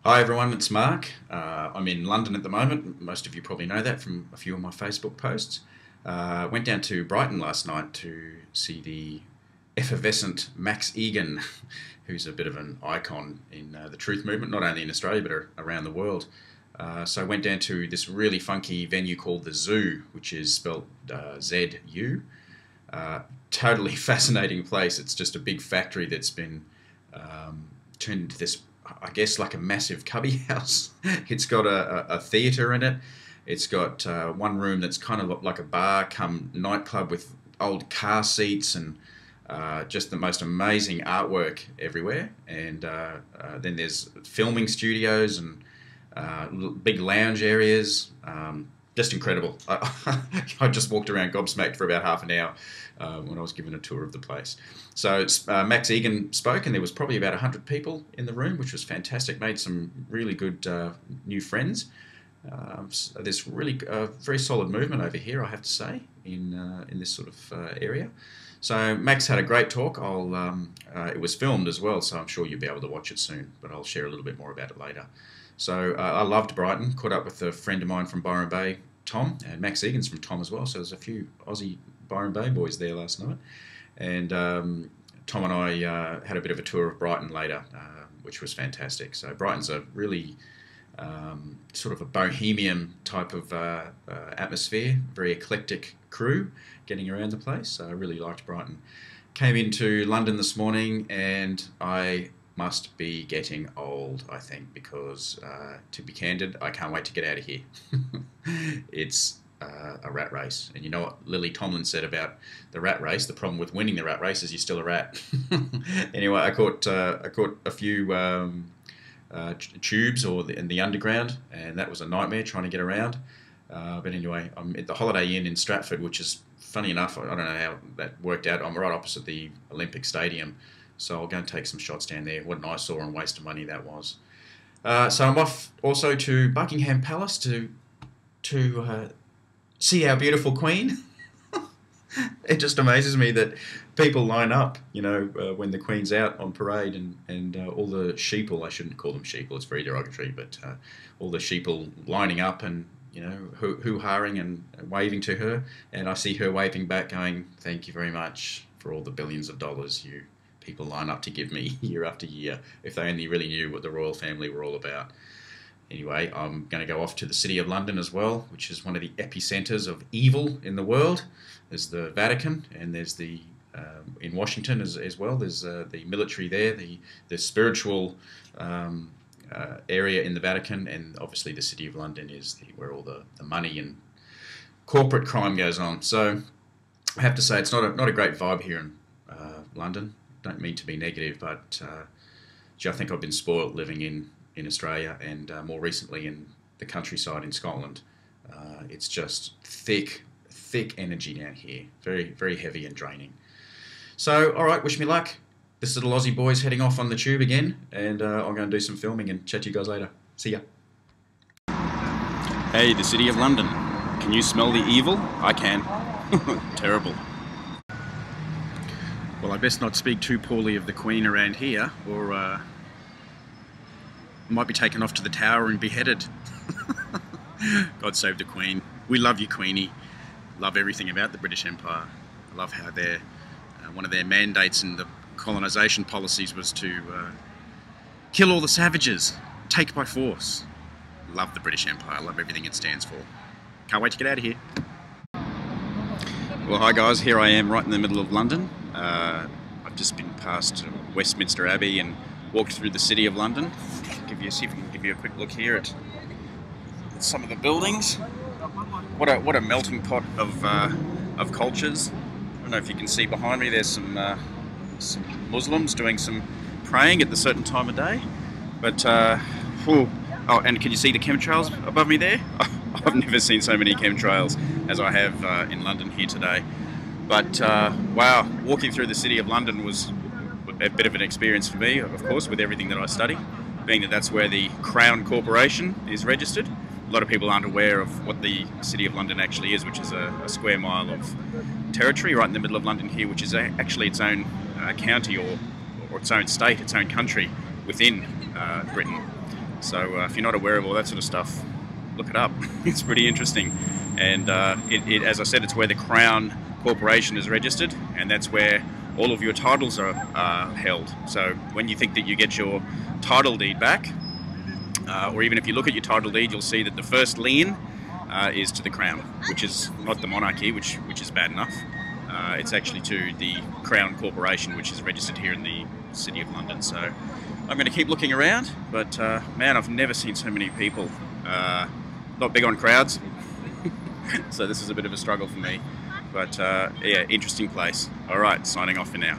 Hi everyone, it's Mark. I'm in London at the moment. Most of you probably know that from a few of my Facebook posts. Went down to Brighton last night to see the effervescent Max Igan, who's a bit of an icon in the Truth Movement, not only in Australia but around the world. So I went down to this really funky venue called the Zoo, which is spelled Z-U. Totally fascinating place. It's just a big factory that's been turned into this, I guess, like a massive cubby house. It's got a theatre in it. It's got one room that's kind of like a bar come nightclub with old car seats and just the most amazing artwork everywhere. And then there's filming studios and big lounge areas. Just incredible. I just walked around gobsmacked for about half an hour when I was given a tour of the place. So Max Igan spoke, and there was probably about 100 people in the room, which was fantastic. Made some really good new friends. So there's really very solid movement over here, I have to say, in this sort of area. So Max had a great talk. It was filmed as well, so I'm sure you'll be able to watch it soon, but I'll share a little bit more about it later. So I loved Brighton, caught up with a friend of mine from Byron Bay, Tom, and Max Egan's from Tom as well, so there's a few Aussie Byron Bay boys there last night. And Tom and I had a bit of a tour of Brighton later, which was fantastic. So Brighton's a really sort of a bohemian type of atmosphere, very eclectic crew getting around the place, so I really liked Brighton. Came into London this morning and I must be getting old, I think, because to be candid, I can't wait to get out of here. It's a rat race, and you know what Lily Tomlin said about the rat race? The problem with winning the rat race is you're still a rat. Anyway, I caught a few tubes in the underground, and that was a nightmare trying to get around. But anyway, I'm at the Holiday Inn in Stratford, which is funny enough. I don't know how that worked out. I'm right opposite the Olympic Stadium. So I'll go and take some shots down there. What an eyesore and waste of money that was. So I'm off also to Buckingham Palace to see our beautiful Queen. It just amazes me that people line up, when the Queen's out on parade and all the sheeple, I shouldn't call them sheeple, it's very derogatory, but all the sheeple lining up and, hoo-haring and waving to her. And I see her waving back going, thank you very much for all the billions of dollars you people line up to give me year after year. If they only really knew what the royal family were all about. Anyway, I'm going to go off to the City of London as well, which is one of the epicenters of evil in the world. There's the Vatican, and there's the in Washington as well. There's the military there, the spiritual area in the Vatican, and obviously the City of London is where all the money and corporate crime goes on. So I have to say it's not a great vibe here in London. Don't mean to be negative, but I think I've been spoilt living in Australia and more recently in the countryside in Scotland. It's just thick energy down here, very, very heavy and draining. So, all right, wish me luck. This little Aussie boy's heading off on the tube again, and I'll go and do some filming and chat to you guys later. See ya. Hey, the City of London. Can you smell the evil? I can. Terrible. Well, I best not speak too poorly of the Queen around here, or I might be taken off to the Tower and beheaded. God save the Queen. We love you, Queenie. Love everything about the British Empire. I love how one of their mandates in the colonisation policies was to kill all the savages, take by force. Love the British Empire. Love everything it stands for. Can't wait to get out of here. Well, hi guys, here I am right in the middle of London. I've just been past Westminster Abbey and walked through the City of London. See if we can give you a quick look here at some of the buildings. What a melting pot of cultures. I don't know if you can see behind me, there's some Muslims doing some praying at the certain time of day. But, and can you see the chemtrails above me there? I've never seen so many chemtrails as I have in London here today. But wow, walking through the City of London was a bit of an experience for me, of course, with everything that I study, being that that's where the Crown Corporation is registered. A lot of people aren't aware of what the City of London actually is, which is a square mile of territory right in the middle of London here, which is actually its own county or its own state, its own country within Britain. So if you're not aware of all that sort of stuff, look it up. It's pretty interesting. And as I said, it's where the Crown Corporation is registered, and that's where all of your titles are held. So when you think that you get your title deed back, or even if you look at your title deed, you'll see that the first lien is to the Crown, which is not the monarchy, which is bad enough. It's actually to the Crown Corporation, which is registered here in the City of London. So I'm going to keep looking around, but man, I've never seen so many people. Not big on crowds, so this is a bit of a struggle for me. But yeah, interesting place. All right, signing off for now.